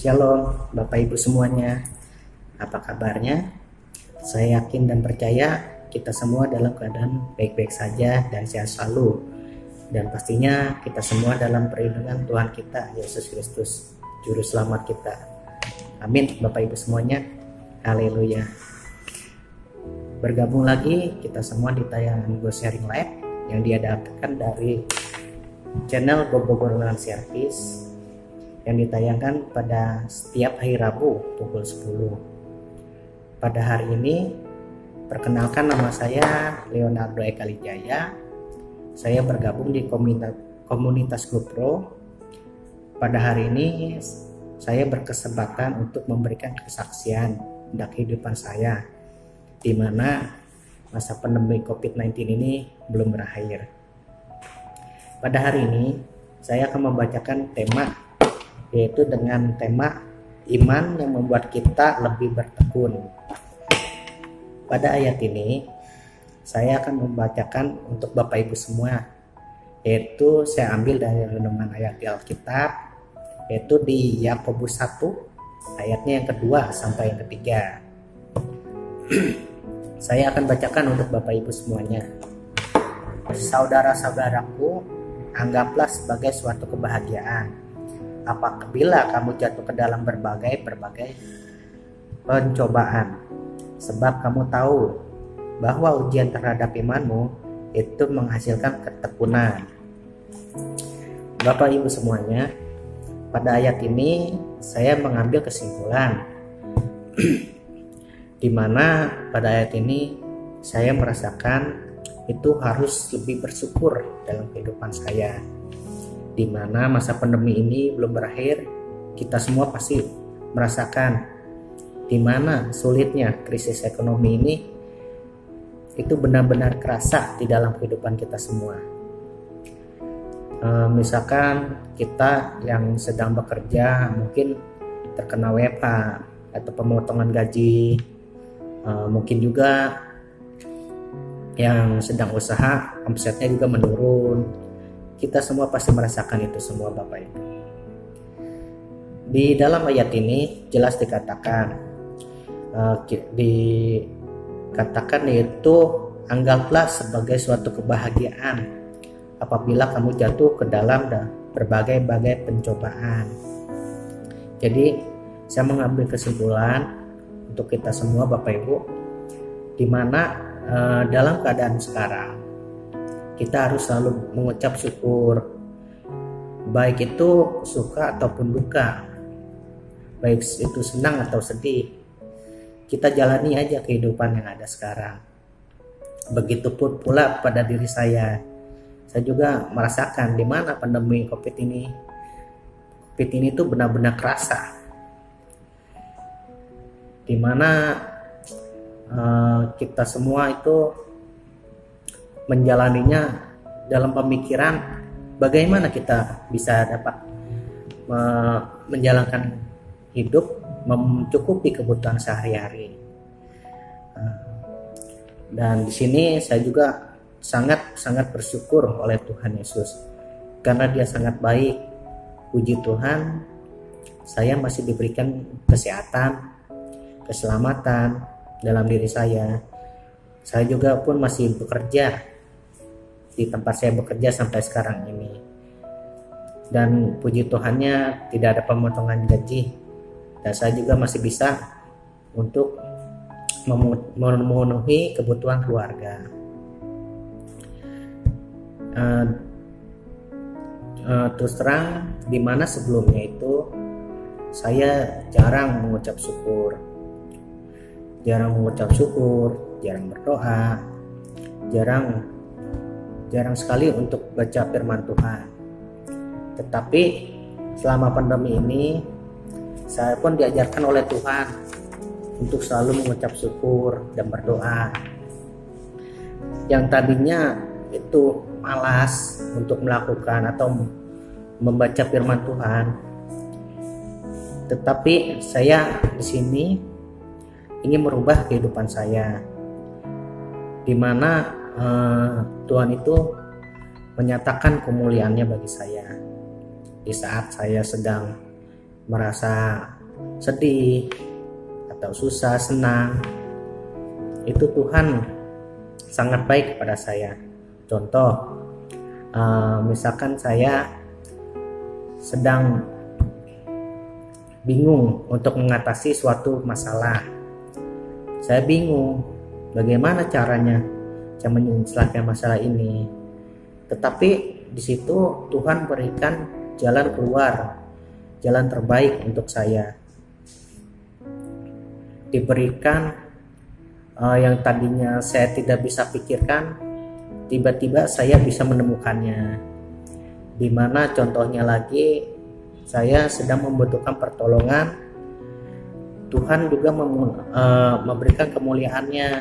Shalom Bapak Ibu semuanya, apa kabarnya? Saya yakin dan percaya kita semua dalam keadaan baik-baik saja dan sehat selalu. Dan pastinya kita semua dalam perlindungan Tuhan kita, Yesus Kristus, Juru Selamat kita. Amin Bapak Ibu semuanya, haleluya. Bergabung lagi kita semua di tayangan Go Sharing Live yang diadakan dari channel Bogor Land Service yang ditayangkan pada setiap hari Rabu pukul 10. Pada hari ini, perkenalkan nama saya Leonardo Ekalijaya. Saya bergabung di komunitas GoPro. Pada hari ini, saya berkesempatan untuk memberikan kesaksian tentang kehidupan saya, di mana masa pandemi COVID-19 ini belum berakhir. Pada hari ini, saya akan membacakan tema, yaitu dengan tema iman yang membuat kita lebih bertekun. Pada ayat ini saya akan membacakan untuk Bapak Ibu semua, yaitu saya ambil dari renungan ayat di Alkitab, yaitu di Yakobus 1 ayatnya yang kedua sampai yang ketiga. Saya akan bacakan untuk Bapak Ibu semuanya. Saudara-saudaraku, anggaplah sebagai suatu kebahagiaan apabila kamu jatuh ke dalam berbagai pencobaan, sebab kamu tahu bahwa ujian terhadap imanmu itu menghasilkan ketekunan. Bapak Ibu semuanya, pada ayat ini saya mengambil kesimpulan di mana pada ayat ini saya merasakan itu harus lebih bersyukur dalam kehidupan saya. Di mana masa pandemi ini belum berakhir, kita semua pasti merasakan di mana sulitnya krisis ekonomi ini itu benar-benar kerasa di dalam kehidupan kita semua. Misalkan kita yang sedang bekerja mungkin terkena WFH atau pemotongan gaji, mungkin juga yang sedang usaha omsetnya juga menurun. Kita semua pasti merasakan itu semua Bapak Ibu. Di dalam ayat ini jelas dikatakan yaitu anggaplah sebagai suatu kebahagiaan apabila kamu jatuh ke dalam berbagai pencobaan. Jadi saya mengambil kesimpulan untuk kita semua Bapak Ibu, di mana dalam keadaan sekarang kita harus selalu mengucap syukur, baik itu suka ataupun duka, baik itu senang atau sedih. Kita jalani aja kehidupan yang ada sekarang. Begitupun pula pada diri saya. Saya juga merasakan di mana pandemi COVID ini tuh benar-benar kerasa. Di mana kita semua itu menjalaninya dalam pemikiran bagaimana kita bisa dapat menjalankan hidup, mencukupi kebutuhan sehari-hari. Dan di sini saya juga sangat bersyukur oleh Tuhan Yesus karena Dia sangat baik. Puji Tuhan, saya masih diberikan kesehatan, keselamatan dalam diri saya. Saya juga pun masih bekerja di tempat saya bekerja sampai sekarang ini, dan puji Tuhannya tidak ada pemotongan gaji, dan saya juga masih bisa untuk memenuhi kebutuhan keluarga. Terus terang, di mana sebelumnya itu saya jarang mengucap syukur, jarang berdoa, jarang sekali untuk baca firman Tuhan. Tetapi selama pandemi ini saya pun diajarkan oleh Tuhan untuk selalu mengucap syukur dan berdoa. Yang tadinya itu malas untuk melakukan atau membaca firman Tuhan, tetapi saya di sini ingin merubah kehidupan saya, di mana Tuhan itu menyatakan kemuliaannya bagi saya di saat saya sedang merasa sedih atau susah, senang, itu Tuhan sangat baik kepada saya. Contoh, misalkan saya sedang bingung untuk mengatasi suatu masalah. Saya bingung bagaimana caranya saya menyelesaikan masalah ini. Tetapi di situ Tuhan berikan jalan keluar, jalan terbaik untuk saya. Diberikan yang tadinya saya tidak bisa pikirkan, tiba-tiba saya bisa menemukannya. Dimana contohnya lagi, saya sedang membutuhkan pertolongan, Tuhan juga memberikan kemuliaannya.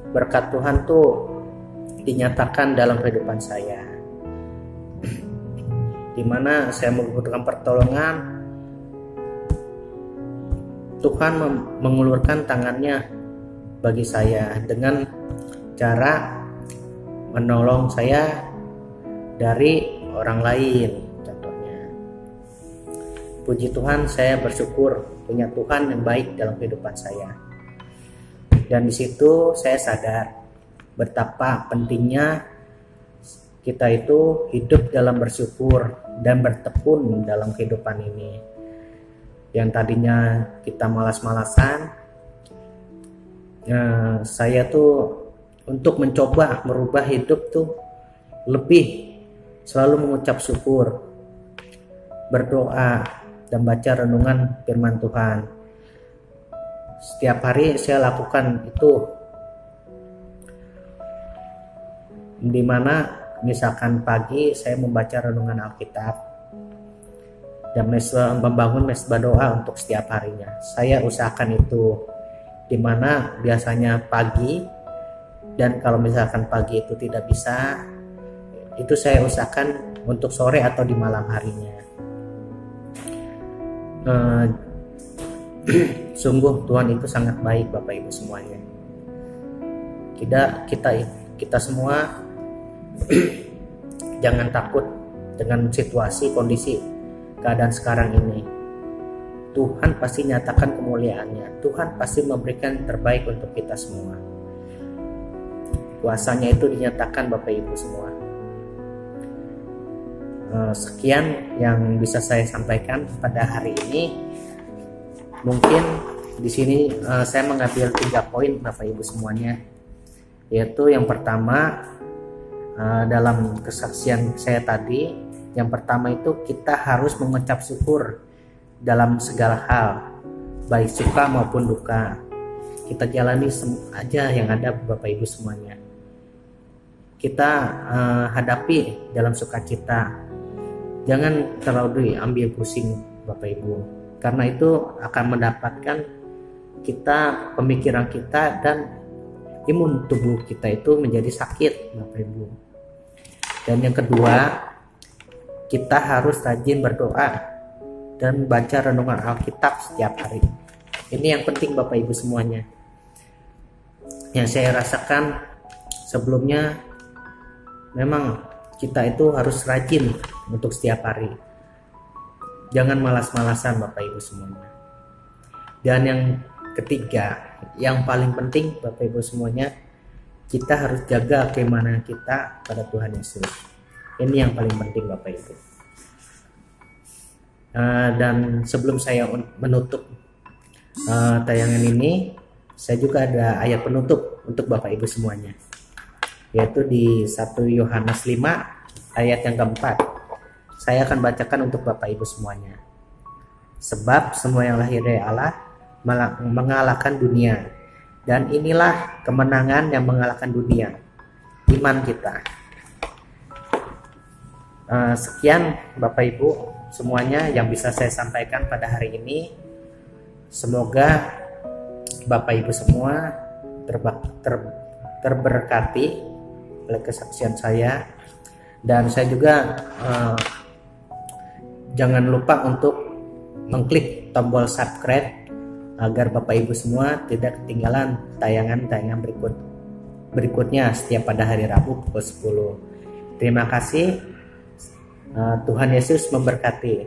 Berkat Tuhan tuh dinyatakan dalam kehidupan saya. Dimana saya membutuhkan pertolongan, Tuhan mengulurkan tangannya bagi saya dengan cara menolong saya dari orang lain. Contohnya, puji Tuhan, saya bersyukur punya Tuhan yang baik dalam kehidupan saya. Dan di situ saya sadar betapa pentingnya kita itu hidup dalam bersyukur dan bertekun dalam kehidupan ini. Yang tadinya kita malas-malasan, saya tuh untuk mencoba merubah hidup tuh lebih selalu mengucap syukur, berdoa, dan baca renungan firman Tuhan. Setiap hari saya lakukan itu, dimana misalkan pagi saya membaca renungan Alkitab dan membangun mesbah doa untuk setiap harinya. Saya usahakan itu, dimana biasanya pagi, dan kalau misalkan pagi itu tidak bisa, itu saya usahakan untuk sore atau di malam harinya. Sungguh Tuhan itu sangat baik, Bapak Ibu semuanya. Kita semua jangan takut dengan situasi, kondisi, keadaan sekarang ini. Tuhan pasti nyatakan kemuliaannya. Tuhan pasti memberikan terbaik untuk kita semua. Kuasanya itu dinyatakan, Bapak Ibu semua. Sekian yang bisa saya sampaikan pada hari ini. Mungkin di sini saya mengambil 3 poin, Bapak Ibu semuanya. Yaitu yang pertama, dalam kesaksian saya tadi, yang pertama itu kita harus mengucap syukur dalam segala hal, baik suka maupun duka. Kita jalani aja yang ada, Bapak Ibu semuanya. Kita hadapi dalam sukacita. Jangan terlalu diambil pusing, Bapak Ibu, karena itu akan mendapatkan kita, pemikiran kita dan imun tubuh kita itu menjadi sakit, Bapak Ibu. Dan yang kedua, kita harus rajin berdoa dan baca renungan Alkitab setiap hari. Ini yang penting, Bapak Ibu semuanya. Yang saya rasakan sebelumnya, memang kita itu harus rajin untuk setiap hari. Jangan malas-malasan, Bapak Ibu semuanya. Dan yang ketiga, yang paling penting, Bapak Ibu semuanya, kita harus jaga keimanan kita pada Tuhan Yesus. Ini yang paling penting, Bapak Ibu. Dan sebelum saya menutup tayangan ini, saya juga ada ayat penutup untuk Bapak Ibu semuanya, yaitu di 1 Yohanes 5 ayat yang keempat. Saya akan bacakan untuk Bapak Ibu semuanya. Sebab semua yang lahir dari Allah mengalahkan dunia, dan inilah kemenangan yang mengalahkan dunia, iman kita. Sekian Bapak Ibu semuanya yang bisa saya sampaikan pada hari ini. Semoga Bapak Ibu semua terberkati oleh kesaksian saya, dan saya juga jangan lupa untuk mengklik tombol subscribe agar Bapak Ibu semua tidak ketinggalan tayangan-tayangan berikutnya setiap pada hari Rabu pukul 10. Terima kasih. Tuhan Yesus memberkati.